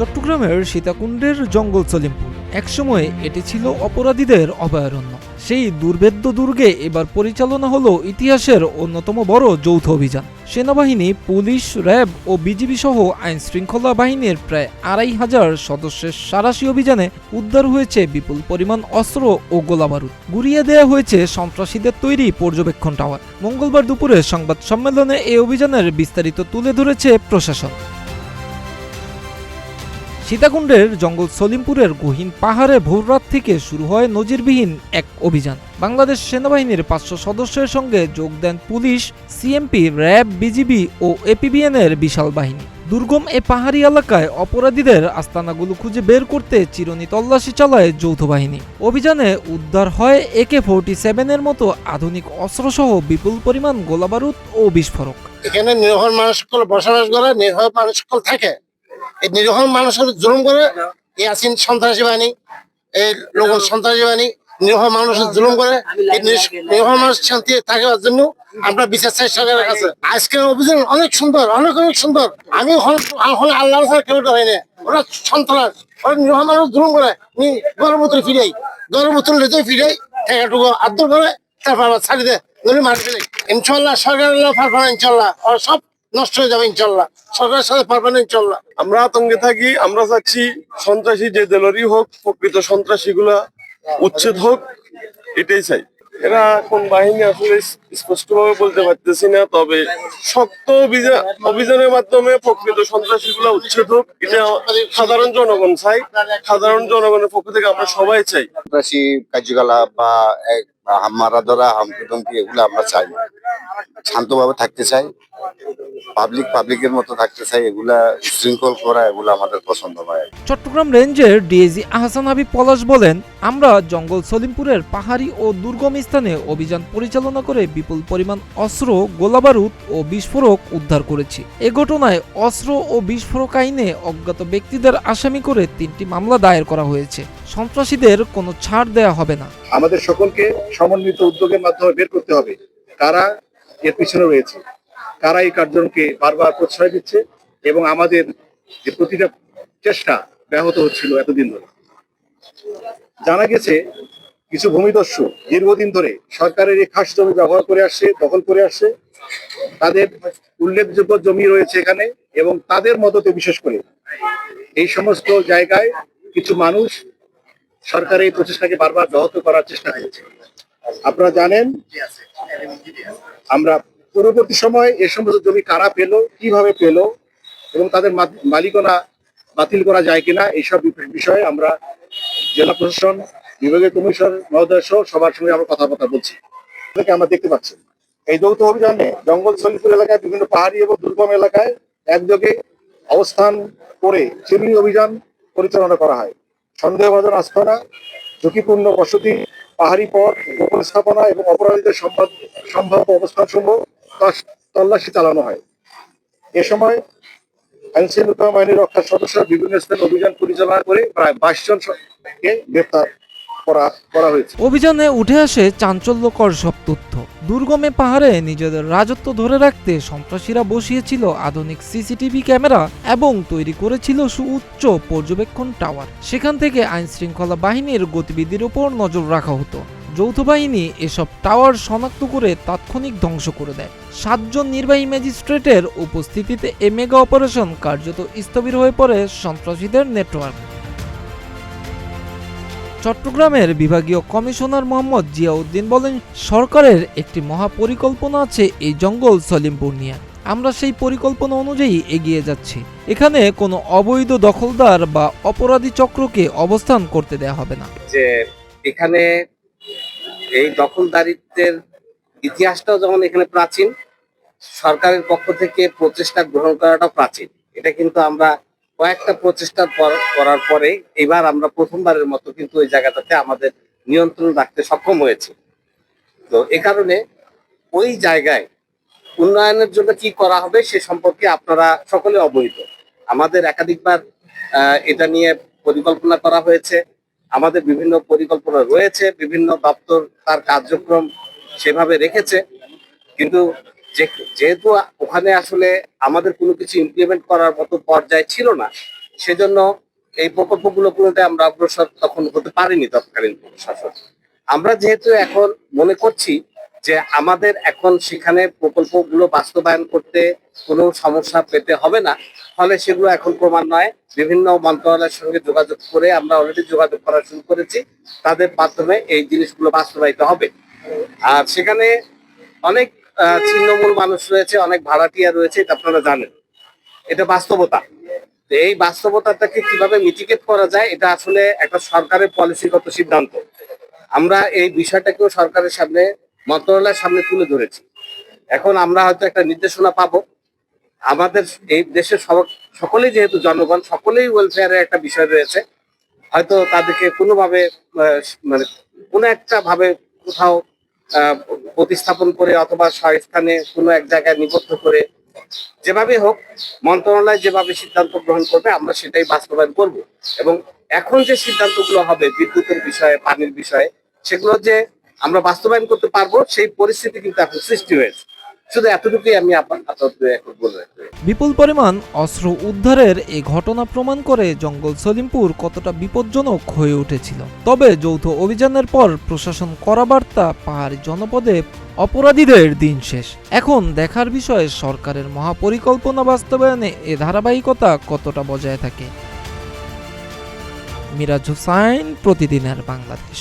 চট্টগ্রামের সীতাকুণ্ডের জঙ্গল সলিমপুর একসময় এটি ছিল অপরাধীদের অভয়ারণ্য। সেই দুর্ভেদ্য দুর্গে এবার পরিচালনা হলো ইতিহাসের অন্যতম বড় যৌথ অভিযান। সেনাবাহিনী, পুলিশ, র্যাব ও বিজিবি সহ আইন শৃঙ্খলা বাহিনীর প্রায় ২৫০০ সদস্যের সাঁড়াশি অভিযানে উদ্ধার হয়েছে বিপুল পরিমাণ অস্ত্র ও গোলাবারুদ। গুড়িয়ে দেয়া হয়েছে সন্ত্রাসীদের তৈরি পর্যবেক্ষণ টাওয়ার। মঙ্গলবার দুপুরে সংবাদ সম্মেলনে এই অভিযানের বিস্তারিত তুলে ধরেছে প্রশাসন। সীতাকুণ্ডের জঙ্গল সলিমপুরের গহীন পাহাড়ে ভোররাত থেকে শুরু হয় নজিরবিহীন এক অভিযান। বাংলাদেশ সেনাবাহিনীর ৫০০ সদস্যের সঙ্গে যোগ দেন পুলিশ, সিএমপি, র্যাব, বিজিবি ও এপিবিএনের বিশাল বাহিনী। দুর্গম এ পাহাড়ি এলাকায় অপরাধীদের আস্তানাগুলো খুঁজে বের করতে চিরুনি তল্লাশি চালায় যৌথ বাহিনী। অভিযানে উদ্ধার হয় AK-47 মতো আধুনিক অস্ত্রসহ বিপুল পরিমাণ গোলাবারুদ ও বিস্ফোরক। এখানে নিরীহ মানুষ বসবাস করে, নিরীহ মানুষ থাকে, এই নিরীহ মানুষের জুলুম করে এই আসিন সন্ত্রাসী বাহিনী, এই লোক সন্ত্রাসী বাহিনী নিরীহ মানুষের জুলুম করে। এই নিরীহ মানুষ শান্তি থাকার জন্য আমরা বিচার চাই সরকারের কাছে। আজকের অভিযান অনেক সুন্দর, অনেক সুন্দর। আমি আল্লাহ কেউ ডরাই না। ওরা সন্ত্রাস, ওরা নিরীহ মানুষ জুলুম করে, গর্ভবতী ফিরাই, গর্ভবতী লেতে ফিরাই, ঠেকাটুকু আদর করে, তারপর আবার ছাড়ি দেয়, মারি ফেলে। ইনশাল্লাহ সরকারের পারবে না, ইনশাল্লাহ ওরা সব নষ্ট হয়ে যাবে, ইনশাল্লাহ সরকারের সাথে পারবে না, ইনশাল্লাহ। আমরা আতঙ্কে থাকি। আমরা চাচ্ছি সন্ত্রাসী যে দলেরই হোক, প্রকৃত সন্ত্রাসী গুলা উচ্ছেদ হোক, এটাই চাই। এরা কোন বাহিনী আসলে স্পষ্ট ভাবে বলতে পারতেছি না, তবে শক্ত অভিযানের মাধ্যমে প্রকৃত সন্ত্রাসী গুলা উচ্ছেদ হোক, এটা সাধারণ জনগণ চাই। সাধারণ জনগণের পক্ষ থেকে আমরা সবাই চাই। সন্ত্রাসী কার্যকলাপ বা মারা ধরা, হামকি এগুলো আমরা চাই না। শান্তভাবে থাকতে চাই, পাবলিকের মতো থাকতে চাই। এগুলা শৃঙ্খল করা, এগুলো আমাদের পছন্দ হয়। চট্টগ্রাম রেঞ্জের ডিআইজি আহসান হাবিব পলাশ বলেন, আমরা জঙ্গল সলিমপুরের পাহাড়ি ও দুর্গম স্থানে অভিযান পরিচালনা করে বিপুল পরিমাণ অস্ত্র, গোলাবারুদ ও বিস্ফোরক উদ্ধার করেছি। এ ঘটনায় অস্ত্র ও বিস্ফোরক আইনে অজ্ঞাত ব্যক্তিদের আসামি করে ৩টি মামলা দায়ের করা হয়েছে। সন্ত্রাসীদের কোনো ছাড় দেয়া হবে না। আমাদের সকলকে সমন্বিত উদ্যোগের মাধ্যমে বের করতে হবে কারা এর পিছনে রয়েছে, কারা এই কার্যক্রমকে বারবার প্রশ্রয় দিচ্ছে এবং আমাদের যে প্রতিটা চেষ্টা ব্যাহত হচ্ছিল এতদিন ধরে। জানা গেছে কিছু ভূমিদস্যু দীর্ঘদিন ধরে সরকারের এই খাস জমি ব্যবহার করে আসছে, দখল করে আসছে। তাদের উল্লেখযোগ্য জমি রয়েছে এখানে এবং তাদের মদতে বিশেষ করে এই সমস্ত জায়গায় কিছু মানুষ সরকারের এই প্রচেষ্টাকে বারবার ব্যাহত করার চেষ্টা করেছে। আপনারা জানেন আমরা পরবর্তী সময় এ সমস্ত জমি কারা পেল, কিভাবে পেল এবং তাদের মালিকানা বাতিল করা যায় কিনা, এইসব বিষয়ে আমরা জেলা প্রশাসন, বিভাগীয় কমিশনার মহোদয় সহ সবার সঙ্গে আমরা কথাবার্তা বলছি। আমরা দেখতে পাচ্ছি এই যৌথ অভিযানে জঙ্গল সলিমপুর এলাকায় বিভিন্ন পাহাড়ি এবং দুর্গম এলাকায় একযোগে অবস্থান করে চিরুনি অভিযান পরিচালনা করা হয়। সন্দেহভাজন আস্তানা, ঝুঁকিপূর্ণ বসতি, পাহাড়ি পথ, গোপন স্থাপনা এবং অপরাধীদের সম্ভাব্য অবস্থানসমূহ তল্লাশি চালানো হয়। এ সময় আইন শৃঙ্খলা বাহিনী রক্ষার সদস্যরা বিভিন্ন স্থানে অভিযান পরিচালনা করে প্রায় 22 জনকে গ্রেফতার করা হয়েছে। অভিযানে উঠে আসে চাঞ্চল্যকর সব তথ্য। দুর্গমে পাহাড়ে নিজেদের রাজত্ব ধরে রাখতে সন্ত্রাসীরা বসিয়েছিল আধুনিক সিসিটিভি ক্যামেরা এবং তৈরি করেছিল সুউচ্চ পর্যবেক্ষণ টাওয়ার। সেখান থেকে আইন শৃঙ্খলা বাহিনীর গতিবিধির উপর নজর রাখা হতো। যৌথ বাহিনী এসব টাওয়ার শনাক্ত করে তাৎক্ষণিক ধ্বংস করে দেয়। 7 জন নির্বাহী ম্যাজিস্ট্রেটের উপস্থিতিতে এ মেগা অপারেশন কার্যত স্থবির হয়ে পড়ে সন্ত্রাসীদের নেটওয়ার্ক। চট্টগ্রামের বিভাগীয় কমিশনার মোহাম্মদ জিয়াউদ্দিন বলেন, সরকারের একটি মহাপরিকল্পনা আছে এই জঙ্গল সলিমপুর নিয়ে। আমরা সেই পরিকল্পনা অনুযায়ী এগিয়ে যাচ্ছি। এখানে কোনো অবৈধ দখলদার বা অপরাধী চক্রকে অবস্থান করতে দেয়া হবে না। যে এখানে এই দখলদারিত্বের ইতিহাসটাও যেমন এখানে প্রাচীন, সরকারের পক্ষ থেকে প্রচেষ্টা গ্রহণ করাটা প্রাচীন। এটা কিন্তু আমরা কয়েকটা প্রচেষ্টা করার পরে এবার আমরা প্রথমবারের মতো কিন্তু ওই জায়গাটাতে আমাদের নিয়ন্ত্রণ রাখতে সক্ষম হয়েছে। তো এ কারণে ওই জায়গায় উন্নয়নের জন্য কি করা হবে সে সম্পর্কে আপনারা সকলে অবহিত। আমাদের একাধিকবার এটা নিয়ে পরিকল্পনা করা হয়েছে। আমাদের বিভিন্ন পরিকল্পনা রয়েছে, বিভিন্ন দপ্তর তার কার্যক্রম সেভাবে রেখেছে। কিন্তু যেহেতু ওখানে আসলে আমাদের কোনো কিছু ইমপ্লিমেন্ট করার মতো পর্যায়ে ছিল না, সেজন্য এই প্রকল্পগুলোতে আমরা অগ্রসর তখন হতে পারিনি তৎকালীন প্রশাসন। আমরা যেহেতু এখন মনে করছি যে আমাদের এখন সেখানে প্রকল্পগুলো বাস্তবায়ন করতে কোনো সমস্যা পেতে হবে না, ফলে সেগুলো এখন ক্রমান্বয়ে বিভিন্ন মন্ত্রণালয়ের সঙ্গে যোগাযোগ করে আমরা অলরেডি যোগাযোগ করা শুরু করেছি, তাদের মাধ্যমে এই জিনিসগুলো বাস্তবায়িত হবে। আর সেখানে অনেক ছিন্নমূল মানুষ রয়েছে, অনেক ভাড়াটিয়া রয়েছে, এটা আপনারা জানেন, এটা বাস্তবতা। তো এই বাস্তবতাটাকে কিভাবে মিটিগেট করা যায়, এটা আসলে একটা সরকারের পলিসিগত সিদ্ধান্ত। আমরা এই বিষয়টাকেও সরকারের সামনে, মন্ত্রণালয়ের সামনে তুলে ধরেছি। এখন আমরা হয়তো একটা নির্দেশনা পাবো। আমাদের এই দেশের সকলেই যেহেতু জনগণ, সকলেই ওয়েলফেয়ারের একটা বিষয় রয়েছে, হয়তো তাদেরকে কোনোভাবে মানে কোনো একটা ভাবে কোথাও প্রতিস্থাপন করে অথবা স্থানে কোনো এক জায়গায় নিবদ্ধ করে, যেভাবে হোক মন্ত্রণালয় যেভাবে সিদ্ধান্ত গ্রহণ করবে আমরা সেটাই বাস্তবায়ন করব। এবং এখন যে সিদ্ধান্তগুলো হবে বিদ্যুতের বিষয়ে, পানির বিষয়ে, সেগুলো যে আমরা বাস্তবায়ন করতে পারবো সেই পরিস্থিতি কিন্তু এখন সৃষ্টি হয়েছে। শুধু এতটুকুই আমি আপাতত এখন বলে রাখতে। বিপুল পরিমাণ অস্ত্র উদ্ধারের এই ঘটনা প্রমাণ করে জঙ্গল সলিমপুর কতটা বিপজ্জনক হয়ে উঠেছিল। তবে যৌথ অভিযানের পর প্রশাসন করা বার্তা, পাহাড়ি জনপদে অপরাধীদের দিন শেষ। এখন দেখার বিষয় সরকারের মহাপরিকল্পনা বাস্তবায়নে এ ধারাবাহিকতা কতটা বজায় থাকে। মিরাজ হোসাইন, প্রতিদিনের বাংলাদেশ।